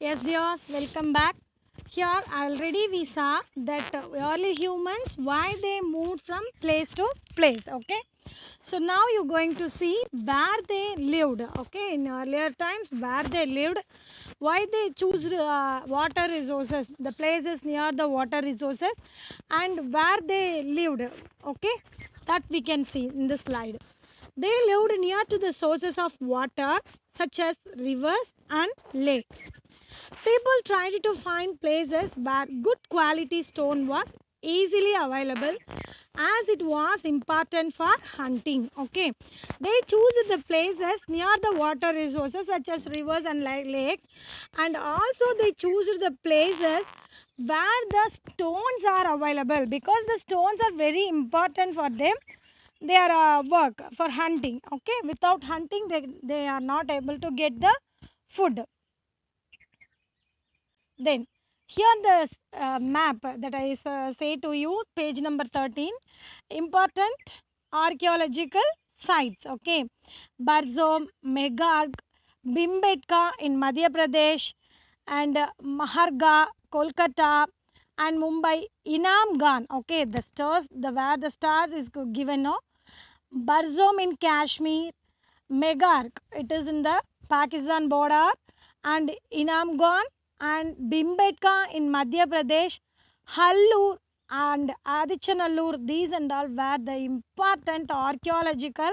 Yes, dears, welcome back. Here already we saw that early humans why they moved from place to place. Okay, so now you're going to see where they lived. Okay, in earlier times where they lived, why they choose water resources, the places near the water resources, and where they lived. Okay, that we can see in the slide. They lived near to the sources of water such as rivers and lakes. People tried to find places where good quality stone was easily available as it was important for hunting. Okay, they choose the places near the water resources such as rivers and lakes, and also they choose the places where the stones are available because the stones are very important for them, their work for hunting. Okay, without hunting they are not able to get the food. Then here the map that I say to you, page number 13, important archaeological sites. Okay, Barzom, Megarg, Bimbetka in Madhya Pradesh, and Maharga, Kolkata, and Mumbai, Inamgan. Okay, the stars, the where the stars is given. No, Barzom in Kashmir, Megark, it is in the Pakistan border, and Inamgan and Bimbetka in Madhya Pradesh, Hallur and Adichanallur, these and all were the important archaeological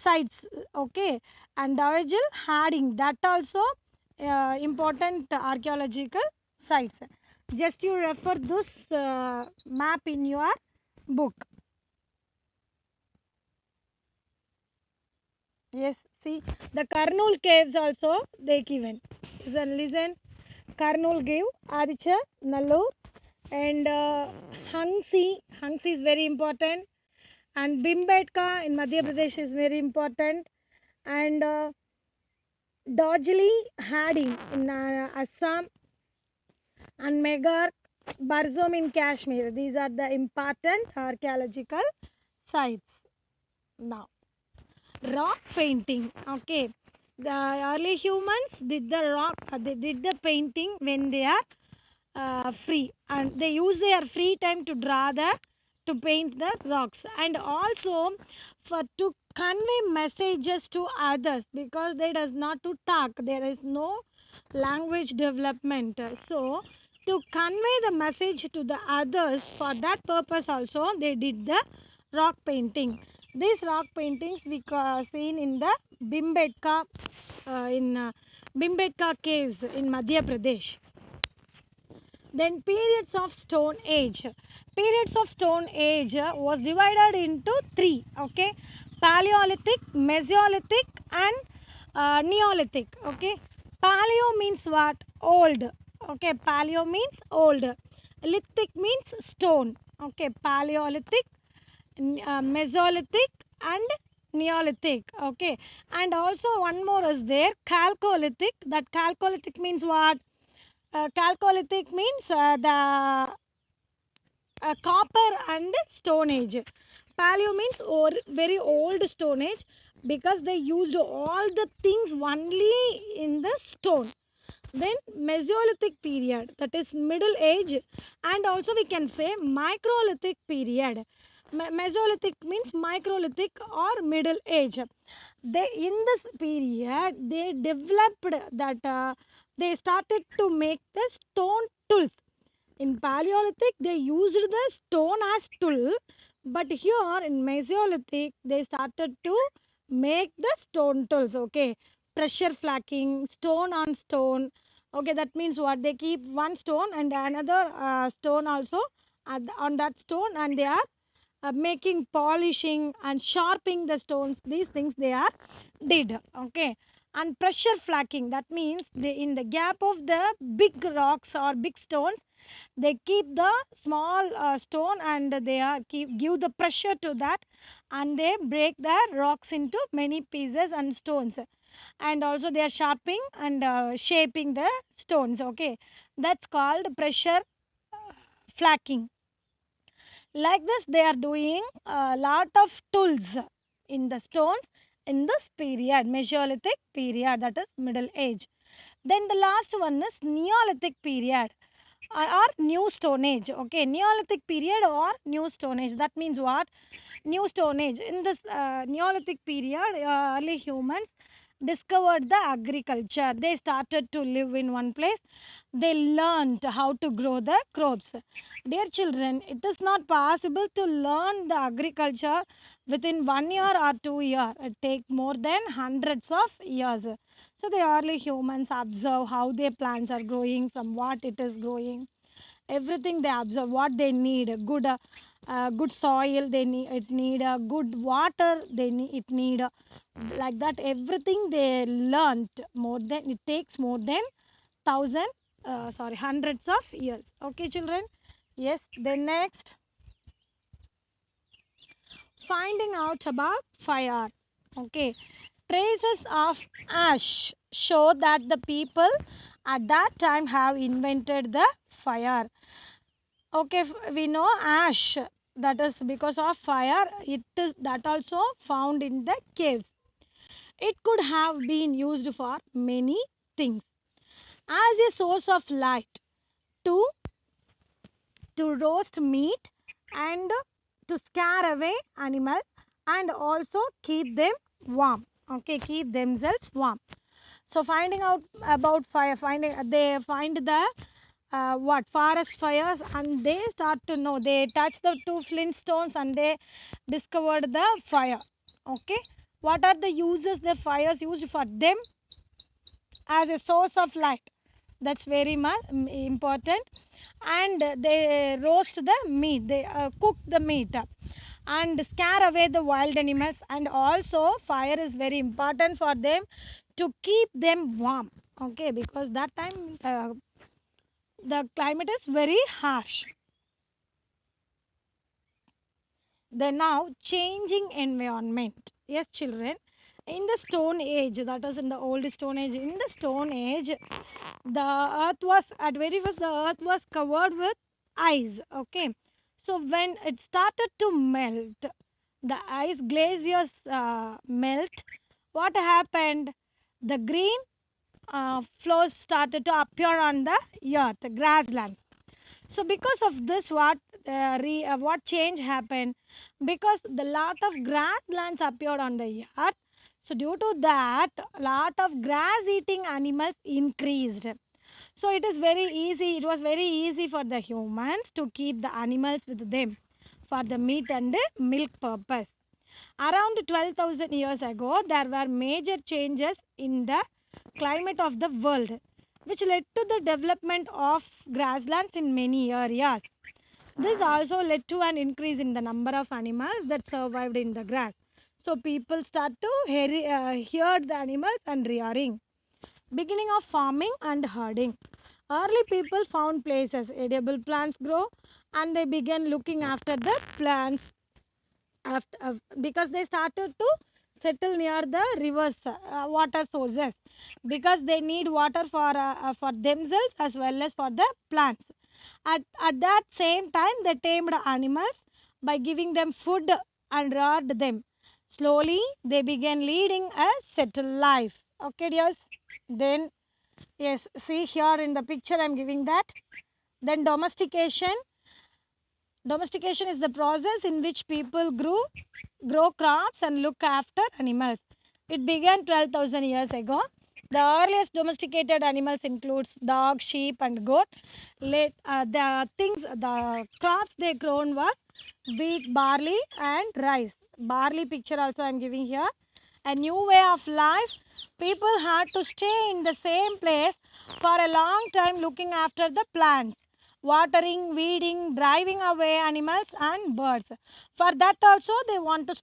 sites. Okay, and Davajil Harding, that also important archaeological sites. Just you refer this map in your book. Yes, see the Karnool caves also they given. Listen, Karnool gave Aditya, Nallur, and Hangsi. Hangsi is very important, and Bimbetka in Madhya Pradesh is very important, and Dojali Harding in Assam, and Megar Barzom in Kashmir. These are the important archaeological sites. Now, rock painting. Okay, the early humans did the they did the painting when they are free, and they use their free time to draw the to paint the rocks, and also for to convey messages to others because they does not to talk, there is no language development. So to convey the message to the others, for that purpose also they did the rock painting. These rock paintings we seen in the Bimbetka in Bimbetka caves in Madhya Pradesh. Then periods of Stone Age. Periods of Stone Age was divided into three. Okay, Paleolithic, Mesolithic, and Neolithic. Okay, Paleo means what? Old. Okay, Paleo means old. Lithic means stone. Okay, Paleolithic, Mesolithic, and Neolithic. Okay, and also one more is there, Chalcolithic. That Chalcolithic means what? Chalcolithic means the copper and stone age. Paleo means very old stone age because they used all the things only in the stone. Then Mesolithic period, that is middle age, and also we can say microlithic period. Mesolithic means microlithic or middle age. They in this period they developed that they started to make the stone tools. In Paleolithic they used the stone as tool, but here in Mesolithic they started to make the stone tools. Okay, pressure flacking, stone on stone. Okay, that means what? They keep one stone and another stone also on that stone, and they are making polishing and sharpening the stones. These things they are did. Okay, and pressure flacking, that means they in the gap of the big rocks or big stones they keep the small stone, and they are give the pressure to that, and they break the rocks into many pieces and stones, and also they are sharpening and shaping the stones. Okay, that's called pressure flacking. Like this they are doing a lot of tools in the stones in this period, Mesolithic period, that is middle age. Then the last one is Neolithic period or New Stone Age. Okay, Neolithic period or New Stone Age. That means what? New Stone Age. In this Neolithic period, early humans discovered the agriculture. They started to live in one place. They learned how to grow the crops. Dear children, it is not possible to learn the agriculture within 1 year or 2 years. It takes more than hundreds of years. So the early humans observe how their plants are growing, from what it is growing, everything they observe, what they need, good soil, they need it, need good water, they need it, need like that, everything they learnt. More than, it takes more than thousand hundreds of years. Okay children, yes. Then next, finding out about fire. Okay, traces of ash show that the people at that time have invented the fire. Okay, we know ash, that is because of fire. It is that also found in the caves. It could have been used for many things, as a source of light, to roast meat, and to scare away animals, and also keep them warm. Okay, keep themselves warm. So finding out about fire, they find the what forest fires, and they start to know, they touch the two flint stones and they discovered the fire. Okay, what are the uses the fires used for them? As a source of light, that's very much important. And they roast the meat, they cook the meat and scare away the wild animals, and also fire is very important for them to keep them warm. Okay, because that time the climate is very harsh. The now changing environment. Yes children, in the stone age, that is in the old stone age, in the stone age, the earth was, at very first, the earth was covered with ice. Okay, so when it started to melt, the ice glaciers melt, what happened? The green floors started to appear on the earth, grasslands. So because of this, what change happened? Because the lot of grasslands appeared on the earth. So due to that, lot of grass eating animals increased. So it is very easy. It was very easy for the humans to keep the animals with them for the meat and milk purpose. Around 12,000 years ago, there were major changes in the climate of the world, which led to the development of grasslands in many areas. This also led to an increase in the number of animals that survived in the grass. So people start to herd the animals and rearing. Beginning of farming and herding. Early people found places edible plants grow, and they began looking after the plants after, because they started to settle near the rivers, water sources, because they need water for themselves as well as for the plants. At that same time, they tamed animals by giving them food and reared them. Slowly, they began leading a settled life. Okay, dears. Then, yes, see here in the picture I am giving that. Then domestication. Domestication is the process in which people grow crops and look after animals. It began 12,000 years ago. The earliest domesticated animals includes dog, sheep, and goat. The crops they grown was wheat, barley, and rice. Barley picture also I am giving here. A new way of life. People had to stay in the same place for a long time looking after the plants, watering, weeding, driving away animals and birds. For that also they want to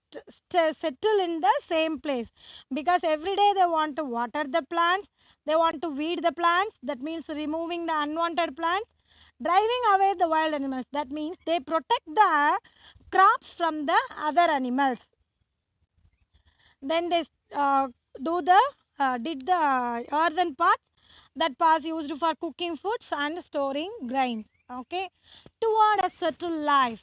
settle in the same place, because every day they want to water the plants, they want to weed the plants, that means removing the unwanted plants, driving away the wild animals, that means they protect the crops from the other animals. Then they did the earthen pots, that pots used for cooking foods and storing grains. Okay, toward a settled life,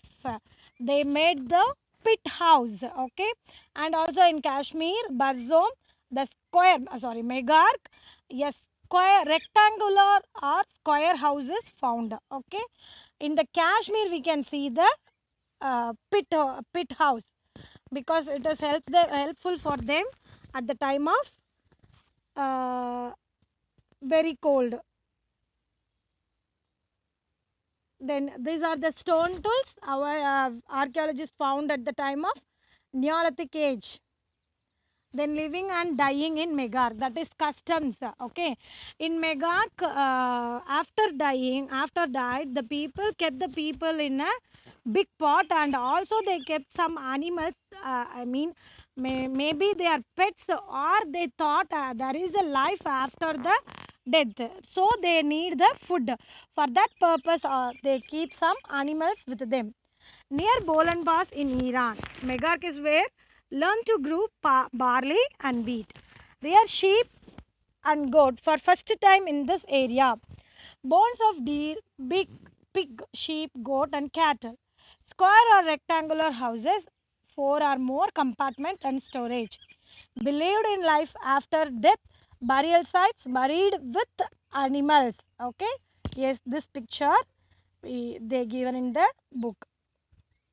they made the pit house. Okay, and also in Kashmir, Barzom, the square, Megark, yes, rectangular or square houses found. Okay, in the Kashmir we can see the pit house, because it is helpful for them at the time of very cold. Then these are the stone tools our archaeologists found at the time of Neolithic age. Then living and dying in Megark, that is customs. Okay, in Megark, after died, the people kept the people in a big pot, and also they kept some animals. I mean, maybe they are pets, or they thought there is a life after the death, so they need the food. For that purpose, they keep some animals with them. Near Bolan Pass in Iran, Megark is where learn to grow barley and wheat. Rear sheep and goat for first time in this area. Bones of deer, big pig, sheep, goat and cattle. Square or rectangular houses, 4 or more compartment and storage. Believed in life after death, burial sites buried with animals. Okay, yes, this picture they given in the book.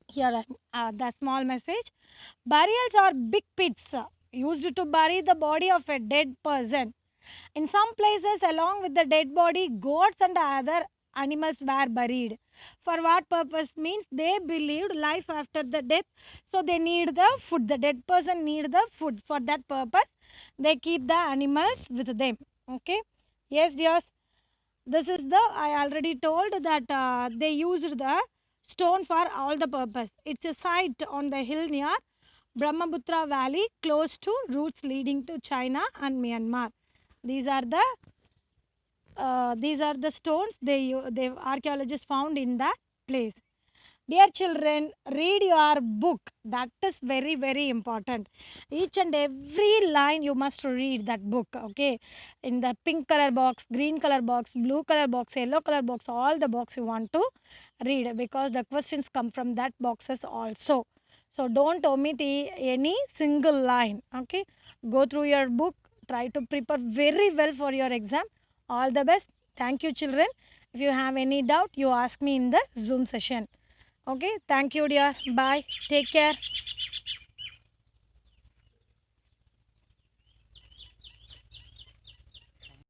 Here the small message. Burials are big pits used to bury the body of a dead person. In some places, along with the dead body, goats and other animals were buried. For what purpose? Means they believed life after the death, so they need the food. The dead person need the food. For that purpose, they keep the animals with them. Okay. Yes, dears. This is the, I already told that they used the stone for all the purpose. It's a site on the hill near Brahmaputra Valley, close to routes leading to China and Myanmar. These are the stones they archaeologists found in that place. Dear children, read your book. That is very, very important. Each and every line you must read that book. Okay, in the pink color box, green color box, blue color box, yellow color box, all the box you want to read, because the questions come from that boxes also. So don't omit any single line. Okay, go through your book. Try to prepare very well for your exam. All the best. Thank you, children. If you have any doubt, you ask me in the Zoom session. Okay, thank you, dear. Bye. Take care.